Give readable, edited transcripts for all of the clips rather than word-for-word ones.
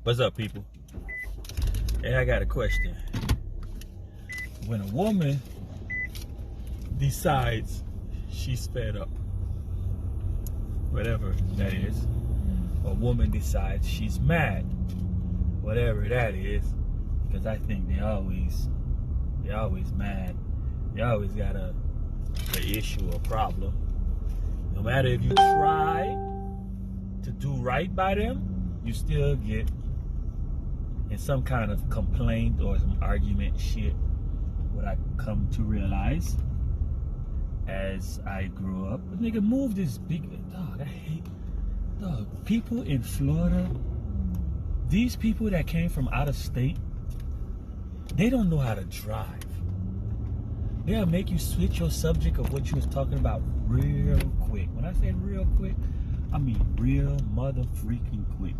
What's up, people? Hey, I got a question. When a woman decides she's fed up, whatever that is, a woman decides she's mad, whatever that is, because I think they always mad. They always got an issue or problem. No matter if you try to do right by them, you still get in some kind of complaint or some argument shit. What I come to realize as I grew up, but nigga, move this big dog. I hate dog. People in Florida, these people that came from out of state, they don't know how to drive. They'll make you switch your subject of what you was talking about real quick. When I say real quick, I mean real mother freaking quick.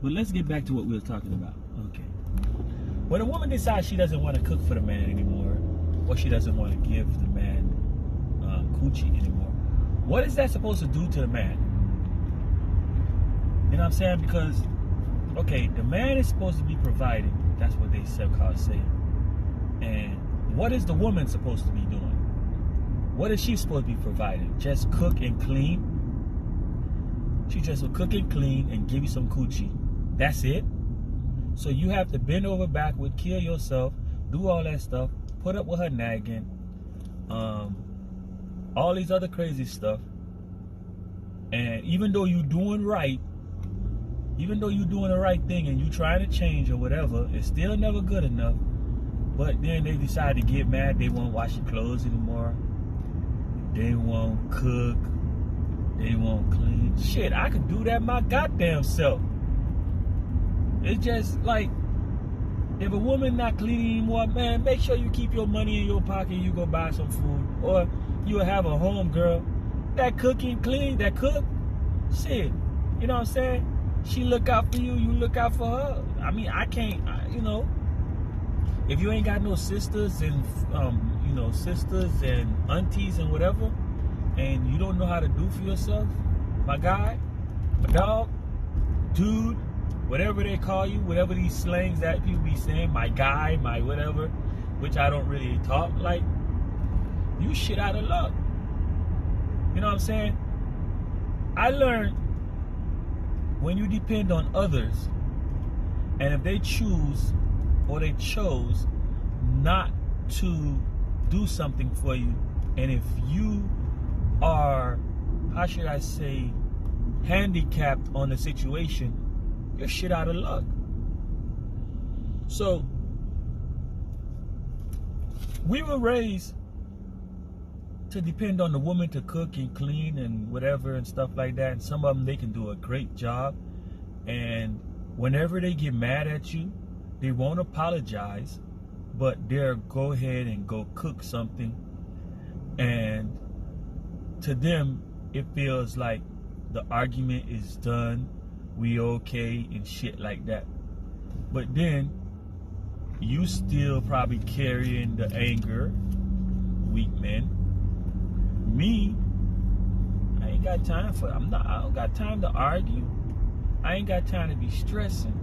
But let's get back to what we were talking about. Okay. When a woman decides she doesn't want to cook for the man anymore, or she doesn't want to give the man coochie anymore, what is that supposed to do to the man? You know what I'm saying? Because, okay, the man is supposed to be providing. That's what they so-called say. And what is the woman supposed to be doing? What is she supposed to be providing? Just cook and clean? She just will cook and clean and give you some coochie. That's it? So you have to bend over backward, kill yourself, do all that stuff, put up with her nagging, all these other crazy stuff. And even though you're doing right, even though you're doing the right thing and you trying to change or whatever, it's still never good enough. But then they decide to get mad. They won't wash your clothes anymore. They won't cook. They won't clean. Shit, I could do that my goddamn self. It's just like, if a woman not cleaning anymore, man, make sure you keep your money in your pocket and you go buy some food. Or you'll have a home girl that cook and clean, that cook. Shit, you know what I'm saying? She look out for you, you look out for her. I mean, I can't, you know, if you ain't got no sisters and, you know, sisters and aunties and whatever, and you don't know how to do for yourself, my guy, my dog, dude, whatever they call you, whatever these slangs that people be saying, my guy, my whatever, which I don't really talk like, you shit out of luck. You know what I'm saying? I learned when you depend on others, and if they choose or they chose not to do something for you, and if you are, how should I say, handicapped on the situation, you're shit out of luck. So we were raised to depend on the woman to cook and clean and whatever and stuff like that. And some of them, they can do a great job. And whenever they get mad at you, they won't apologize, but they'll go ahead and go cook something. And to them, it feels like the argument is done, we okay, and shit like that. But then, you still probably carrying the anger, weak men. Me, I ain't got time for it. I don't got time to argue. I ain't got time to be stressing.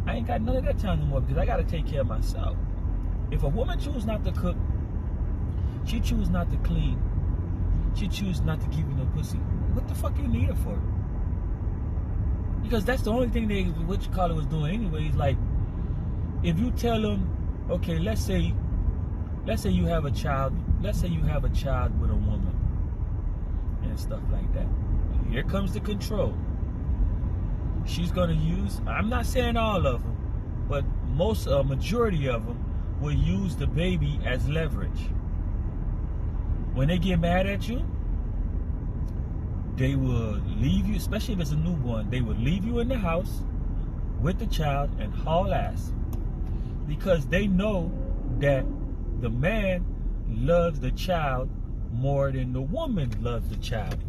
I ain't got none of that time anymore because I got to take care of myself. If a woman chooses not to cook, she chooses not to clean, she chooses not to give you no pussy, what the fuck you need her for? Because that's the only thing they, what you call it, was doing anyways. Like, if you tell them, okay, let's say you have a child, let's say you have a child with a woman and stuff like that. Here comes the control. She's gonna use, I'm not saying all of them, but majority of them will use the baby as leverage. When they get mad at you, they will leave you, especially if it's a newborn, they will leave you in the house with the child and haul ass. Because they know that the man loves the child more than the woman loves the child.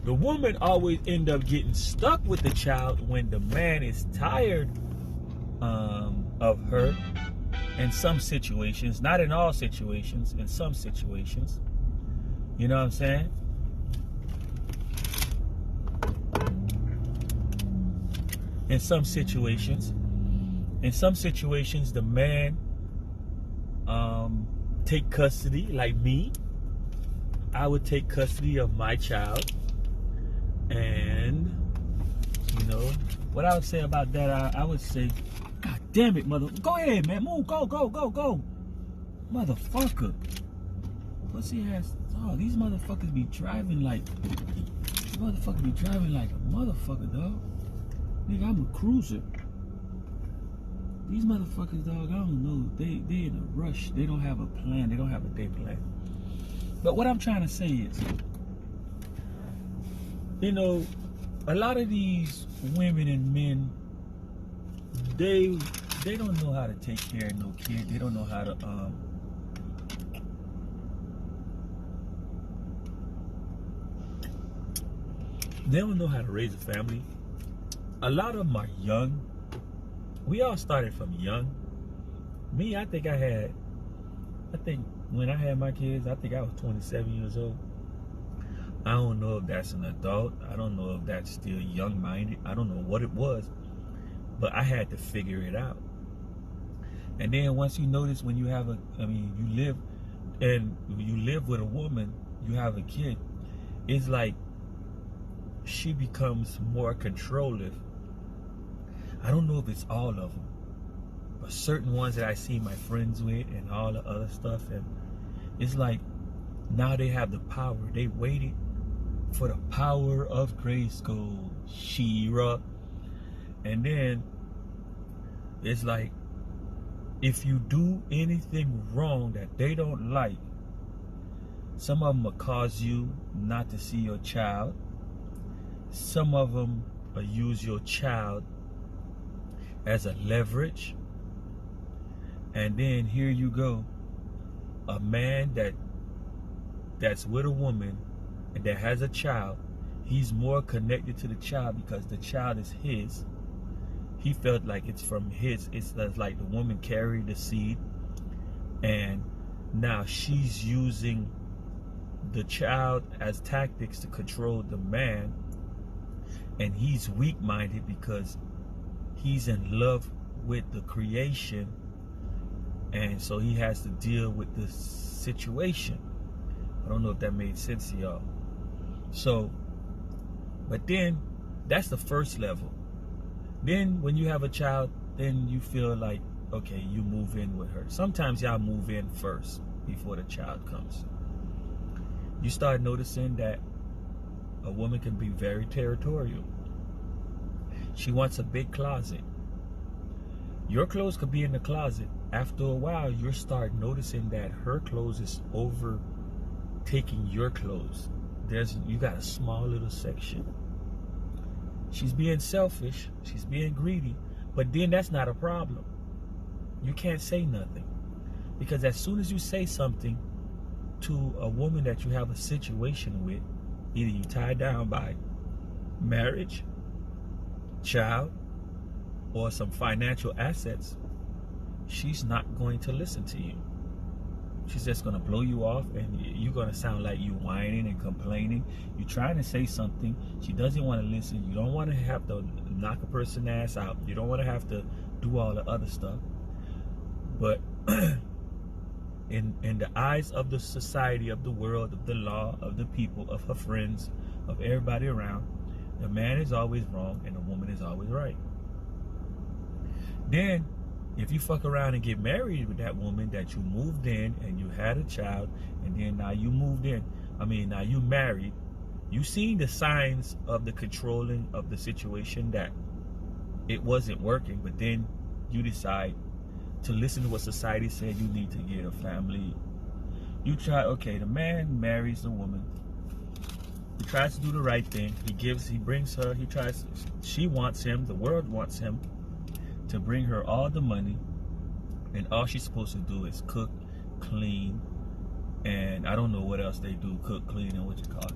The woman always end up getting stuck with the child when the man is tired of her in some situations, not in all situations, in some situations. You know what I'm saying? in some situations. In some situations, the man take custody, like me. I would take custody of my child. And, you know, what I would say about that, I would say, God damn it, mother. Go ahead, man. Move. Go. Motherfucker. Pussy ass. Oh, these motherfuckers be driving like. A motherfucker, dog. Nigga, I'm a cruiser. These motherfuckers, dog, I don't know. They in a rush. They don't have a plan. They don't have a day plan. But what I'm trying to say is, you know, a lot of these women and men, they don't know how to take care of no kid. They don't know how to they don't know how to raise a family. A lot of them are young. We all started from young. Me, I think when I had my kids, I think I was 27 years old. I don't know if that's an adult. I don't know if that's still young-minded. I don't know what it was. But I had to figure it out. And then once you notice when you have you live with a woman, you have a kid, it's like she becomes more controlling. I don't know if it's all of them, but certain ones that I see my friends with and all the other stuff, and it's like now they have the power. They waited for the power of Grayskull, She-Ra, and then it's like if you do anything wrong that they don't like, some of them will cause you not to see your child. Some of them will use your child as a leverage. And then here you go, a man that's with a woman and that has a child, he's more connected to the child because the child is his. He felt like it's from his. It's like the woman carried the seed, and now she's using the child as tactics to control the man, and he's weak-minded because he's in love with the creation, and so he has to deal with the situation. I don't know if that made sense to y'all. So, but then that's the first level. Then when you have a child, then you feel like, okay, you move in with her. Sometimes y'all move in first before the child comes. You start noticing that a woman can be very territorial. She wants a big closet. Your clothes could be in the closet. After a while, you start noticing that her clothes is overtaking your clothes. You got a small little section. She's being selfish. She's being greedy. But then that's not a problem. You can't say nothing. Because as soon as you say something to a woman that you have a situation with, either you tied down by marriage, child, or some financial assets, she's not going to listen to you. She's just going to blow you off, and you're going to sound like you whining and complaining. You're trying to say something. She doesn't want to listen. You don't want to have to knock a person's ass out. You don't want to have to do all the other stuff. But in the eyes of the society, of the world, of the law, of the people, of her friends, of everybody around, the man is always wrong and the woman is always right. Then, if you fuck around and get married with that woman that you moved in and you had a child, and then now you now you married, you seen the signs of the controlling of the situation, that it wasn't working, but then you decide to listen to what society said. You need to get a family. You try, okay, the man marries the woman. He tries to do the right thing. He brings her, she wants him, the world wants him to bring her all the money, and all she's supposed to do is cook, clean, and I don't know what else they do, cook, clean, and what you call it.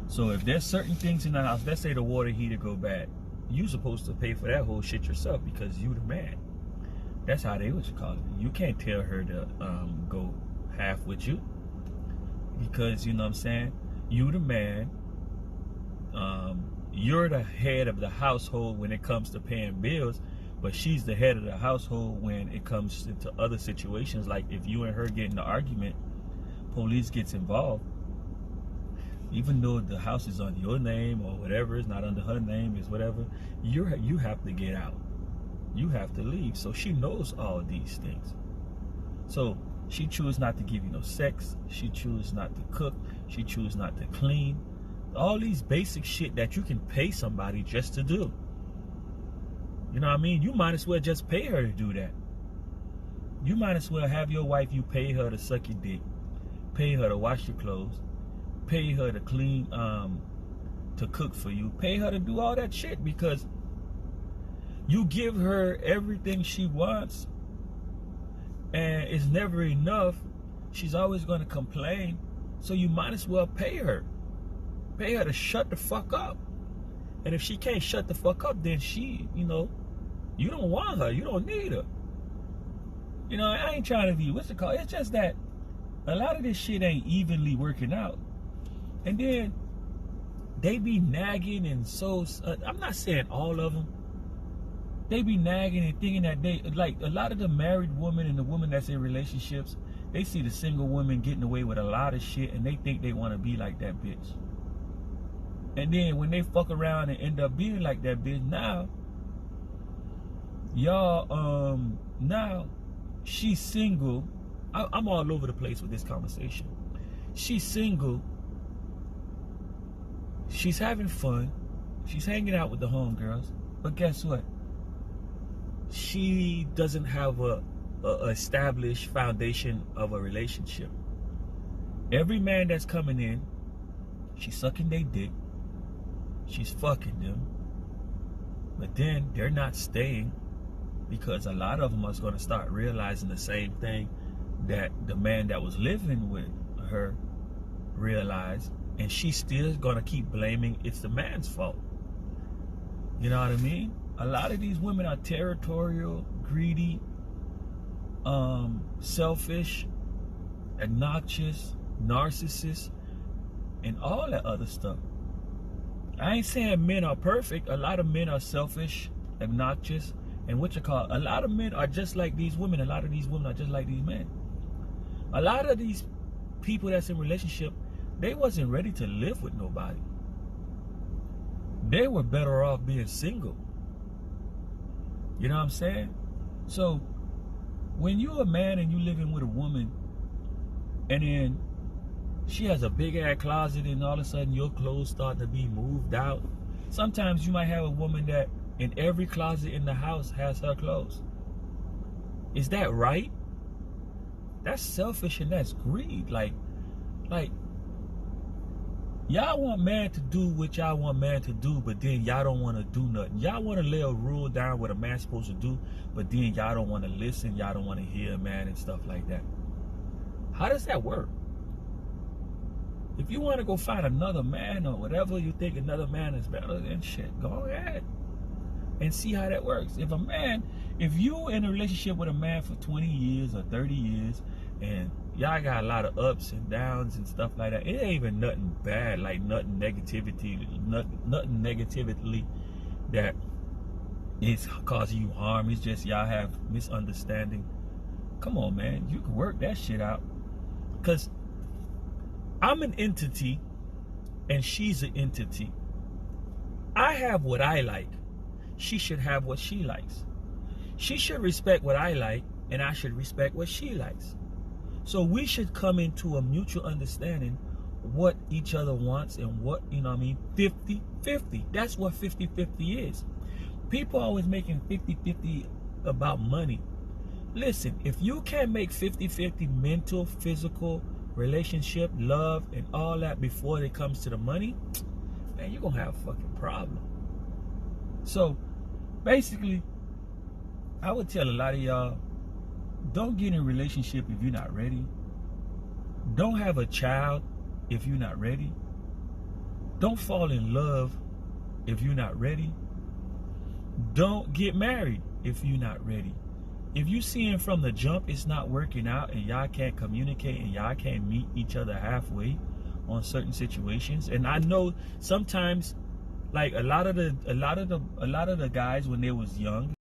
So if there's certain things in the house, let's say the water heater go bad, you're supposed to pay for that whole shit yourself because you the man. That's how they what you call it. You can't tell her to go half with you, because you know what I'm saying, you the man. you're the head of the household when it comes to paying bills, but she's the head of the household when it comes into other situations. Like if you and her get in an argument, police gets involved, even though the house is on your name or whatever, it's not under her name, it's whatever, you have to get out. You have to leave. So she knows all these things. So she chooses not to give you no sex. She chooses not to cook. She chooses not to clean. All these basic shit that you can pay somebody just to do. You know what I mean? You might as well just pay her to do that. You might as well have your wife, you pay her to suck your dick, pay her to wash your clothes, pay her to clean, to cook for you, pay her to do all that shit, because you give her everything she wants and it's never enough. She's always going to complain. So you might as well pay her. Pay her to shut the fuck up. And if she can't shut the fuck up, then she, you know, you don't want her. You don't need her. You know, I ain't trying to be, what's it called? It's just that a lot of this shit ain't evenly working out. And then they be nagging and so, I'm not saying all of them. They be nagging and thinking that they, like a lot of the married women and the women that's in relationships, they see the single women getting away with a lot of shit and they think they want to be like that bitch. And then when they fuck around and end up being like that bitch, now, y'all, now she's single. I'm all over the place with this conversation. She's single. She's having fun. She's hanging out with the homegirls. But guess what? She doesn't have a established foundation of a relationship. Every man that's coming in, she's sucking their dick. She's fucking them. But then they're not staying, because a lot of them are going to start realizing the same thing that the man that was living with her realized, and she's still going to keep blaming it's the man's fault. You know what I mean? A lot of these women are territorial, greedy, selfish, obnoxious, narcissists, and all that other stuff. I ain't saying men are perfect. A lot of men are selfish, obnoxious, and a lot of men are just like these women. A lot of these women are just like these men. A lot of these people that's in relationship, they wasn't ready to live with nobody. They were better off being single. You know what I'm saying? So when you're a man and you living with a woman, and then she has a big ass closet and all of a sudden your clothes start to be moved out. Sometimes you might have a woman that in every closet in the house has her clothes. Is that right? That's selfish and that's greed. Like y'all want man to do what y'all want man to do, but then y'all don't want to do nothing. Y'all want to lay a rule down what a man's supposed to do, but then y'all don't want to listen. Y'all don't want to hear a man and stuff like that. How does that work? If you want to go find another man or whatever, you think another man is better than shit, go ahead and see how that works. If you in a relationship with a man for 20 years or 30 years and y'all got a lot of ups and downs and stuff like that, it ain't even nothing bad, like nothing negativity that is causing you harm. It's just y'all have misunderstanding. Come on, man, you can work that shit out. Because I'm an entity and she's an entity. I have what I like. She should have what she likes. She should respect what I like and I should respect what she likes. So we should come into a mutual understanding what each other wants and what, you know what I mean, 50-50. That's what 50-50 is. People are always making 50-50 about money. Listen, if you can't make 50-50 mental, physical, relationship, love, and all that before it comes to the money, man, you're going to have a fucking problem. So, basically, I would tell a lot of y'all, don't get in a relationship if you're not ready. Don't have a child if you're not ready. Don't fall in love if you're not ready. Don't get married if you're not ready. If you seeing from the jump it's not working out and y'all can't communicate and y'all can't meet each other halfway on certain situations, and I know sometimes like a lot of the guys when they was young,